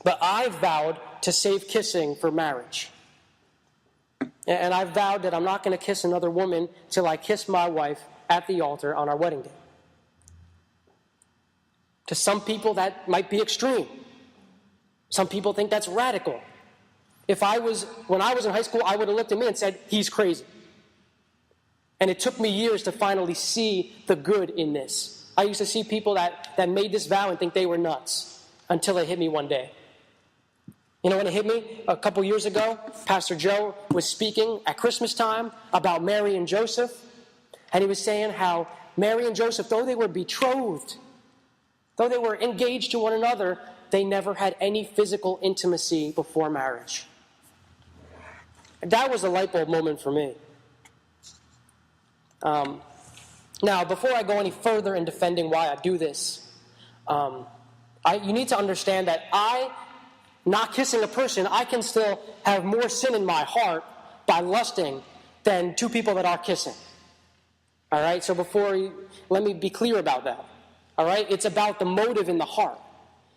But I vowed to save kissing for marriage. And I vowed that I'm not going to kiss another woman till I kiss my wife at the altar on our wedding day. To some people, that might be extreme. Some people think that's radical. When I was in high school, I would have looked at me and said, he's crazy. And it took me years to finally see the good in this. I used to see people that made this vow and think they were nuts until it hit me one day. You know when it hit me? A couple years ago, Pastor Joe was speaking at Christmas time about Mary and Joseph. And he was saying how Mary and Joseph, though they were betrothed, though they were engaged to one another, they never had any physical intimacy before marriage. That was a light bulb moment for me. Now, before I go any further in defending why I do this, you need to understand that not kissing a person, I can still have more sin in my heart by lusting than two people that are kissing. All right? So let me be clear about that. All right? It's about the motive in the heart.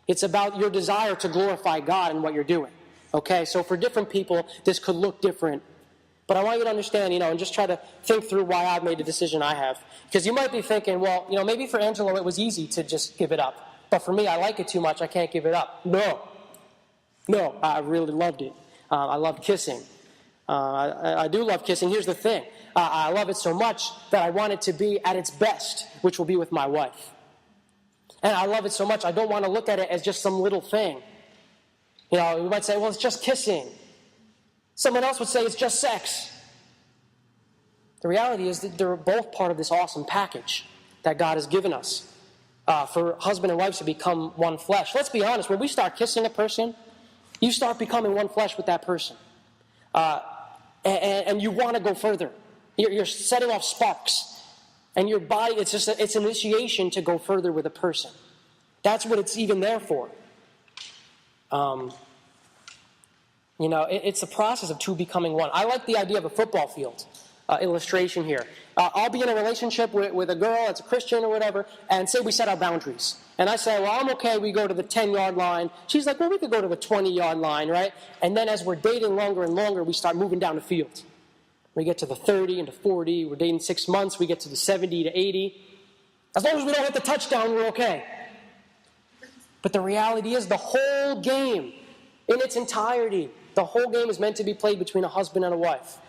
It's about your desire to glorify God in what you're doing. Okay? So for different people, this could look different. But I want you to understand, and just try to think through why I've made the decision I have. Because you might be thinking, well, maybe for Angelo it was easy to just give it up. But for me, I like it too much, I can't give it up. No, I really loved it. I love kissing. I do love kissing. Here's the thing. I love it so much that I want it to be at its best, which will be with my wife. And I love it so much, I don't want to look at it as just some little thing. You might say, well, it's just kissing. Someone else would say it's just sex. The reality is that they're both part of this awesome package that God has given us for husband and wife to become one flesh. Let's be honest, when we start kissing a person, you start becoming one flesh with that person. And you want to go further. You're setting off sparks. And your body, it's initiation to go further with a person. That's what it's even there for. It's the process of two becoming one. I like the idea of a football field illustration here. I'll be in a relationship with a girl that's a Christian or whatever, and say we set our boundaries. And I say, well, I'm okay, we go to the 10-yard line. She's like, well, we could go to the 20-yard line, right? And then as we're dating longer and longer, we start moving down the field. We get to the 30 and to 40. We're dating 6 months. We get to the 70 to 80. As long as we don't hit the touchdown, we're okay. But the reality is the whole game, in its entirety, the whole game is meant to be played between a husband and a wife.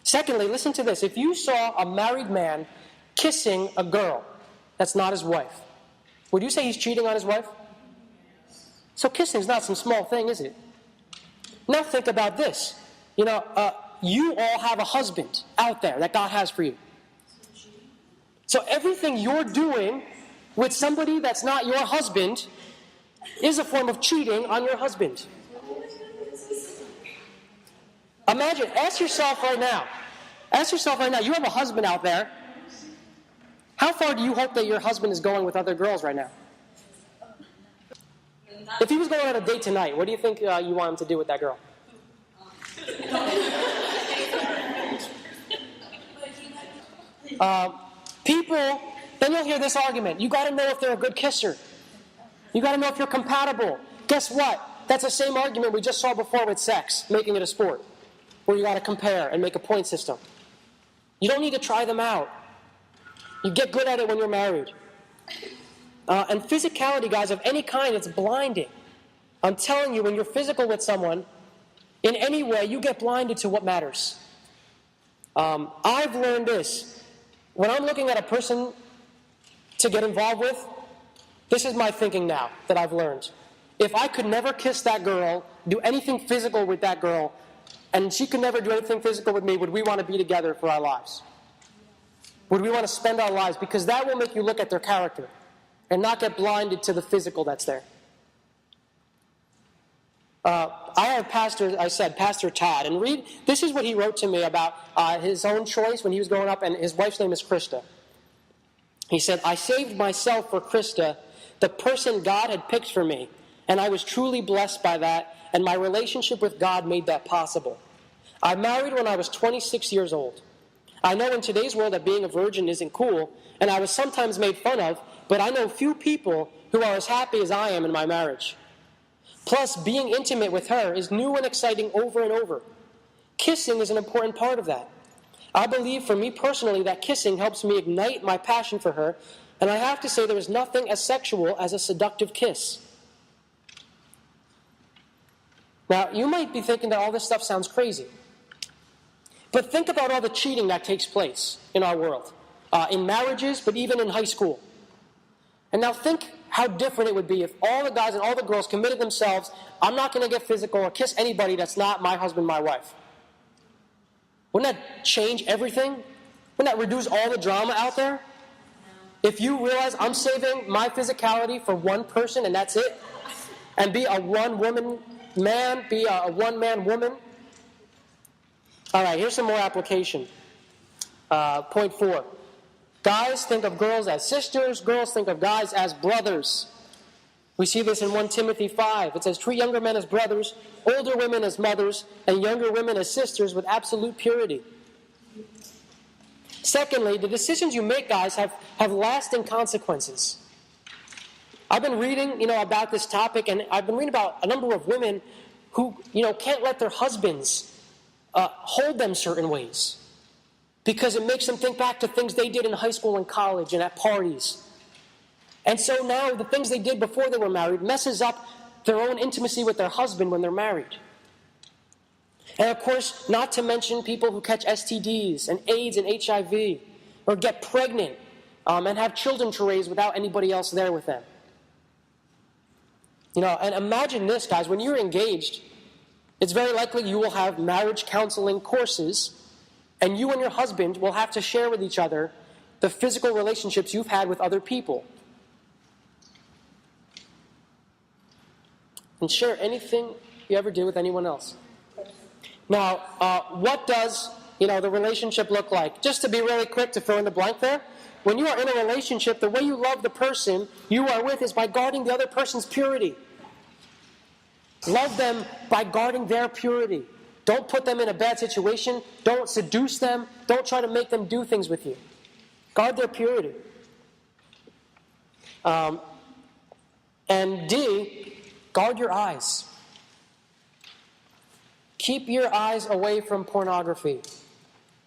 Secondly, listen to this. If you saw a married man kissing a girl that's not his wife, would you say he's cheating on his wife? So kissing is not some small thing, is it? Now think about this. You all have a husband out there that God has for you. So everything you're doing with somebody that's not your husband is a form of cheating on your husband. Imagine, ask yourself right now, you have a husband out there. How far do you hope that your husband is going with other girls right now? If he was going on a date tonight, what do you think you want him to do with that girl? People, then you'll hear this argument. You got to know if they're a good kisser. You got to know if you're compatible. Guess what? That's the same argument we just saw before with sex, making it a sport, where you got to compare and make a point system. You don't need to try them out. You get good at it when you're married. And physicality, guys, of any kind, it's blinding. I'm telling you, when you're physical with someone, in any way, you get blinded to what matters. I've learned this. When I'm looking at a person to get involved with, this is my thinking now that I've learned. If I could never kiss that girl, do anything physical with that girl, and she could never do anything physical with me, would we want to be together for our lives? Would we want to spend our lives? Because that will make you look at their character and not get blinded to the physical that's there. I have Pastor Todd, and this is what he wrote to me about his own choice when he was growing up, and his wife's name is Krista. He said, I saved myself for Krista, the person God had picked for me, and I was truly blessed by that, and my relationship with God made that possible. I married when I was 26 years old. I know in today's world that being a virgin isn't cool, and I was sometimes made fun of, but I know few people who who are as happy as I am in my marriage. Plus, being intimate with her is new and exciting over and over. Kissing is an important part of that. I believe, for me personally, that kissing helps me ignite my passion for her, and I have to say there is nothing as sexual as a seductive kiss. Now, you might be thinking that all this stuff sounds crazy. But think about all the cheating that takes place in our world, in marriages, but even in high school. And now think how different it would be if all the guys and all the girls committed themselves, I'm not going to get physical or kiss anybody that's not my husband, my wife. Wouldn't that change everything? Wouldn't that reduce all the drama out there? If you realize I'm saving my physicality for one person and that's it, and be a one-woman man, be a one-man woman. All right, here's some more application. Point 4. Guys think of girls as sisters. Girls think of guys as brothers. We see this in 1 Timothy 5. It says, treat younger men as brothers, older women as mothers, and younger women as sisters with absolute purity. Secondly, the decisions you make, guys, have lasting consequences. I've been reading, about this topic, and I've been reading about a number of women who, can't let their husbands hold them certain ways because it makes them think back to things they did in high school and college and at parties. And so now the things they did before they were married messes up their own intimacy with their husband when they're married. And of course, not to mention people who catch STDs and AIDS and HIV or get pregnant and have children to raise without anybody else there with them. And imagine this, guys, when you're engaged, it's very likely you will have marriage counseling courses, and you and your husband will have to share with each other the physical relationships you've had with other people. And share anything you ever did with anyone else. Now, what does, the relationship look like? Just to be really quick to fill in the blank there, when you are in a relationship, the way you love the person you are with is by guarding the other person's purity. Love them by guarding their purity. Don't put them in a bad situation. Don't seduce them. Don't try to make them do things with you. Guard their purity. And D, guard your eyes. Keep your eyes away from pornography.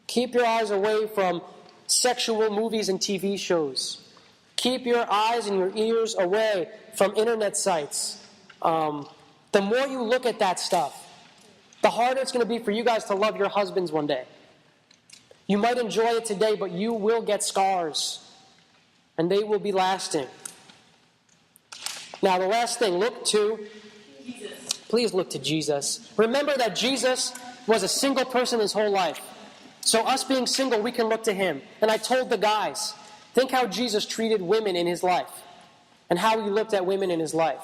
Keep your eyes away from sexual movies and TV shows. Keep your eyes and your ears away from internet sites. The more you look at that stuff, the harder it's going to be for you guys to love your husbands one day. You might enjoy it today, but you will get scars, and they will be lasting. Now, the last thing, look to Jesus. Please look to Jesus. Remember that Jesus was a single person his whole life. So us being single, we can look to him. And I told the guys, think how Jesus treated women in his life and how he looked at women in his life.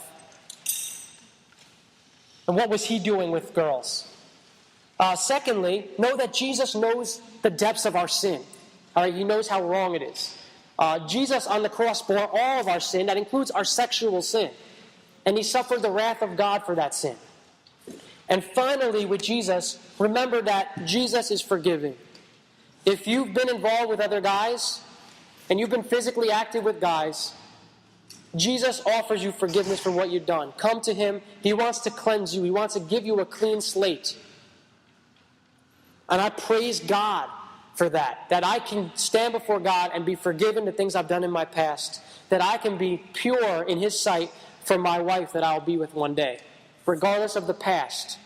And what was he doing with girls? Secondly, know that Jesus knows the depths of our sin. All right, he knows how wrong it is. Jesus on the cross bore all of our sin. That includes our sexual sin. And he suffered the wrath of God for that sin. And finally, with Jesus, remember that Jesus is forgiving. If you've been involved with other guys, and you've been physically active with guys, Jesus offers you forgiveness for what you've done. Come to him. He wants to cleanse you. He wants to give you a clean slate. And I praise God for that I can stand before God and be forgiven the things I've done in my past, that I can be pure in his sight for my wife that I'll be with one day. Regardless of the past,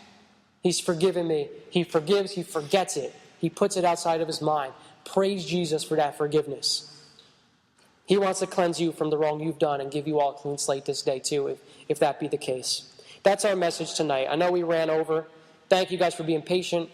he's forgiven me. He forgives, he forgets it. He puts it outside of his mind. Praise Jesus for that forgiveness. He wants to cleanse you from the wrong you've done and give you all a clean slate this day too, if that be the case. That's our message tonight. I know we ran over. Thank you guys for being patient.